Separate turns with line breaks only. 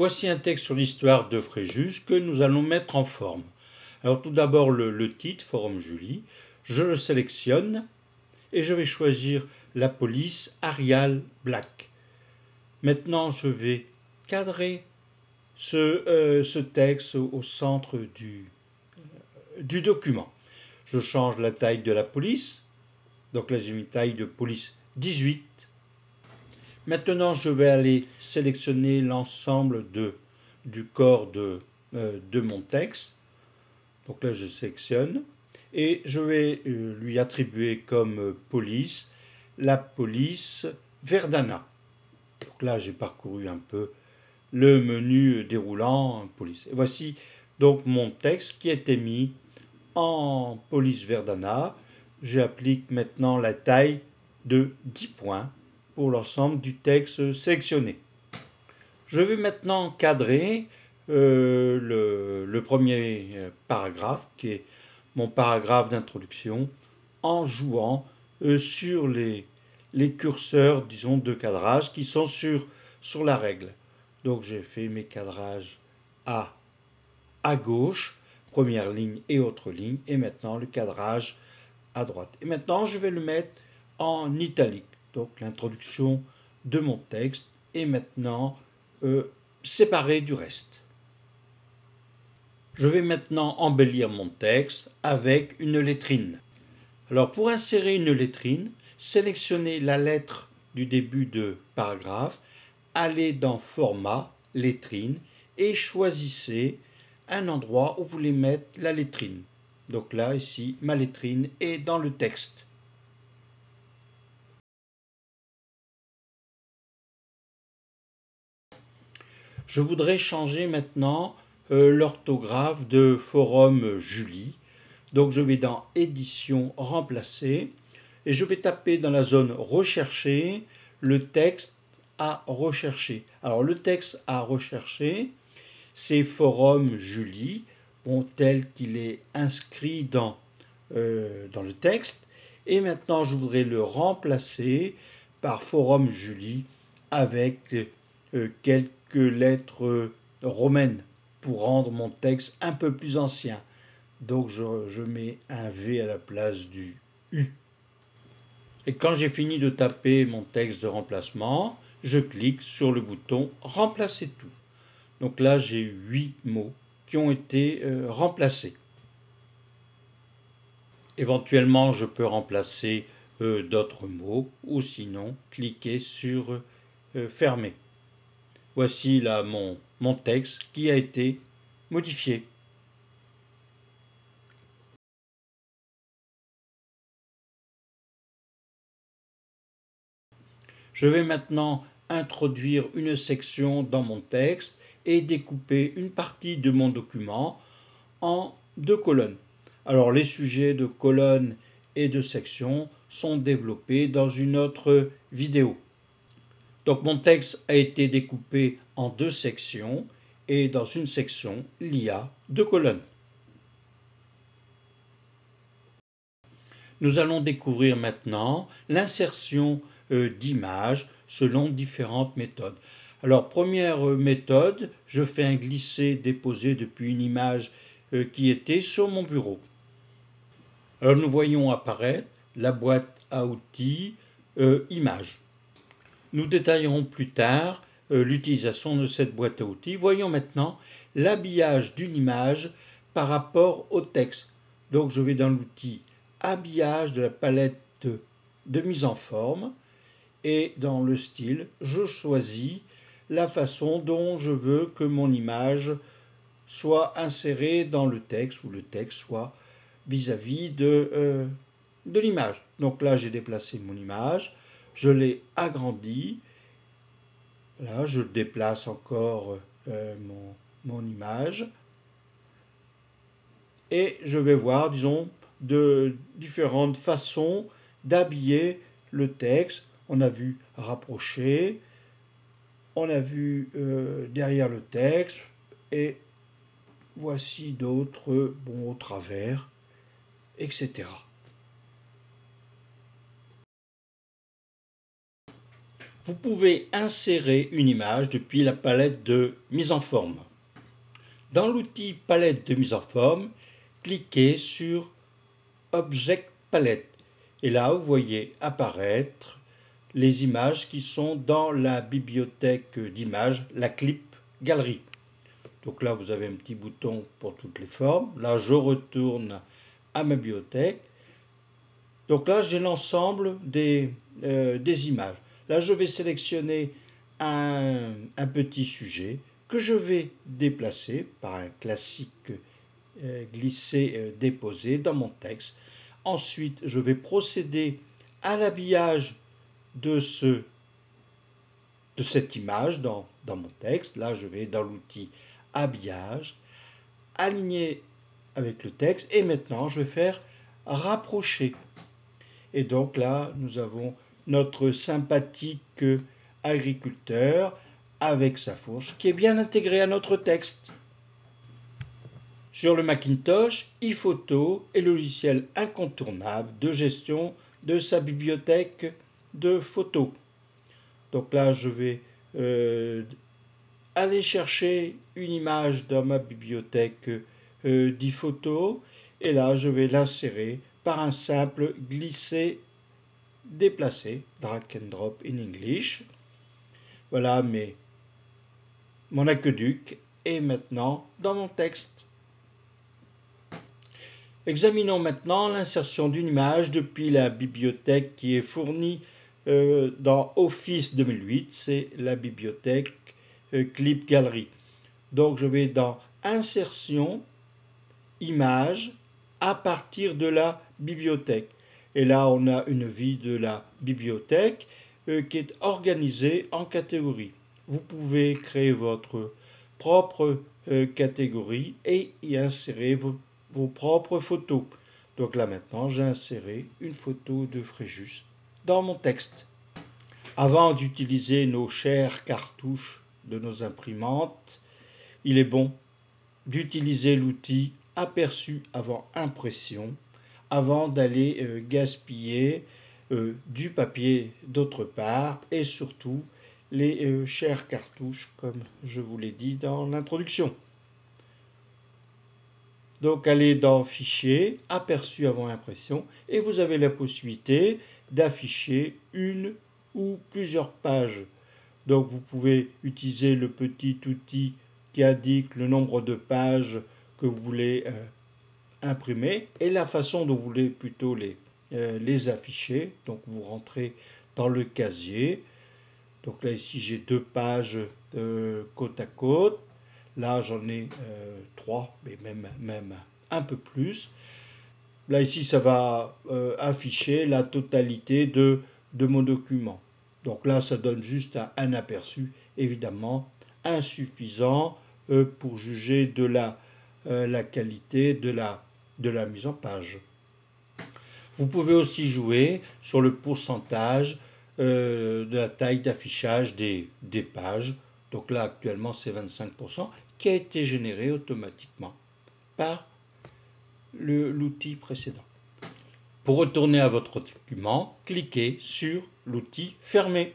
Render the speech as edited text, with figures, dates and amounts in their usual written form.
Voici un texte sur l'histoire de Fréjus que nous allons mettre en forme. Alors tout d'abord le titre, Forum Julie. Je le sélectionne et je vais choisir la police Arial Black. Maintenant je vais cadrer ce texte au centre du document. Je change la taille de la police. Donc là j'ai mis taille de police 18. Maintenant je vais aller sélectionner l'ensemble du corps de mon texte. Donc là je sélectionne et je vais lui attribuer comme police la police Verdana. Donc là j'ai parcouru un peu le menu déroulant police. Et voici donc mon texte qui a été mis en police Verdana. J'applique maintenant la taille de 10 points pour l'ensemble du texte sélectionné. Je vais maintenant encadrer le premier paragraphe, qui est mon paragraphe d'introduction, en jouant sur les curseurs, disons, de cadrage qui sont sur la règle. Donc j'ai fait mes cadrages à gauche, première ligne et autre ligne, et maintenant le cadrage à droite. Et maintenant je vais le mettre en italique. Donc l'introduction de mon texte est maintenant séparée du reste. Je vais maintenant embellir mon texte avec une lettrine. Alors pour insérer une lettrine, sélectionnez la lettre du début de paragraphe, allez dans Format, lettrine et choisissez un endroit où vous voulez mettre la lettrine. Donc là, ici, ma lettrine est dans le texte. Je voudrais changer maintenant l'orthographe de Forum Julie. Donc je vais dans Édition, Remplacer, et je vais taper dans la zone Rechercher le texte à rechercher. Alors le texte à rechercher, c'est Forum Julie, bon, tel qu'il est inscrit dans le texte. Et maintenant, je voudrais le remplacer par Forum Julie avec quelques lettres romaines pour rendre mon texte un peu plus ancien. Donc je mets un V à la place du U. Et quand j'ai fini de taper mon texte de remplacement, je clique sur le bouton Remplacer tout. Donc là, j'ai 8 mots qui ont été remplacés. Éventuellement, je peux remplacer d'autres mots ou sinon cliquer sur Fermer. Voici là mon texte qui a été modifié. Je vais maintenant introduire une section dans mon texte et découper une partie de mon document en 2 colonnes. Alors les sujets de colonnes et de sections sont développés dans une autre vidéo. Donc mon texte a été découpé en 2 sections et dans une section, il y a 2 colonnes. Nous allons découvrir maintenant l'insertion d'images selon différentes méthodes. Alors première méthode, je fais un glisser-déposer depuis une image qui était sur mon bureau. Alors nous voyons apparaître la boîte à outils images. Nous détaillerons plus tard l'utilisation de cette boîte à outils. Voyons maintenant l'habillage d'une image par rapport au texte. Donc je vais dans l'outil habillage de la palette de mise en forme et dans le style, je choisis la façon dont je veux que mon image soit insérée dans le texte ou le texte soit vis-à-vis de l'image. Donc là, j'ai déplacé mon image, je l'ai agrandi. Là, je déplace encore mon image et je vais voir, disons, de différentes façons d'habiller le texte. On a vu rapprocher, on a vu derrière le texte et voici d'autres, bon, au travers, etc. vous pouvez insérer une image depuis la palette de mise en forme. Dans l'outil palette de mise en forme, cliquez sur Object Palette et là vous voyez apparaître les images qui sont dans la bibliothèque d'images, la Clip Gallery. Donc là vous avez un petit bouton pour toutes les formes. Là je retourne à ma bibliothèque. Donc là j'ai l'ensemble des images. Là je vais sélectionner un petit sujet que je vais déplacer par un classique glisser-déposer dans mon texte. Ensuite je vais procéder à l'habillage de cette image dans mon texte. Là, je vais dans l'outil habillage, aligner avec le texte et maintenant, je vais faire rapprocher. Et donc là, nous avons notre sympathique agriculteur avec sa fourche qui est bien intégré à notre texte. Sur le Macintosh, iPhoto est le logiciel incontournable de gestion de sa bibliothèque de photos. Donc là, je vais aller chercher une image dans ma bibliothèque d'iPhoto et là, je vais l'insérer par un simple glisser-déplacer, drag and drop in English. Voilà mon aqueduc est maintenant dans mon texte. Examinons maintenant l'insertion d'une image depuis la bibliothèque qui est fournie dans Office 2008, c'est la bibliothèque Clip Gallery. Donc je vais dans Insertion, Images, à partir de la bibliothèque. Et là on a une vue de la bibliothèque qui est organisée en catégories. Vous pouvez créer votre propre catégorie et y insérer vos propres photos. Donc là maintenant, j'ai inséré une photo de Fréjus dans mon texte. Avant d'utiliser nos chères cartouches de nos imprimantes, il est bon d'utiliser l'outil aperçu avant impression avant d'aller gaspiller du papier d'autre part et surtout les chères cartouches comme je vous l'ai dit dans l'introduction. Donc allez dans Fichier, Aperçu avant impression et vous avez la possibilité d'afficher une ou plusieurs pages. Donc vous pouvez utiliser le petit outil qui indique le nombre de pages que vous voulez imprimer et la façon dont vous voulez plutôt les afficher. Donc vous rentrez dans le casier. Donc là ici j'ai 2 pages côte à côte. Là, j'en ai 3, mais même un peu plus. Là, ici, ça va afficher la totalité de mon document. Donc là, ça donne juste un aperçu, évidemment, insuffisant pour juger de la qualité de la mise en page. Vous pouvez aussi jouer sur le pourcentage de la taille d'affichage des pages. Donc là, actuellement, c'est 25%, qui a été généré automatiquement par l'outil précédent. Pour retourner à votre document, cliquez sur l'outil Fermer.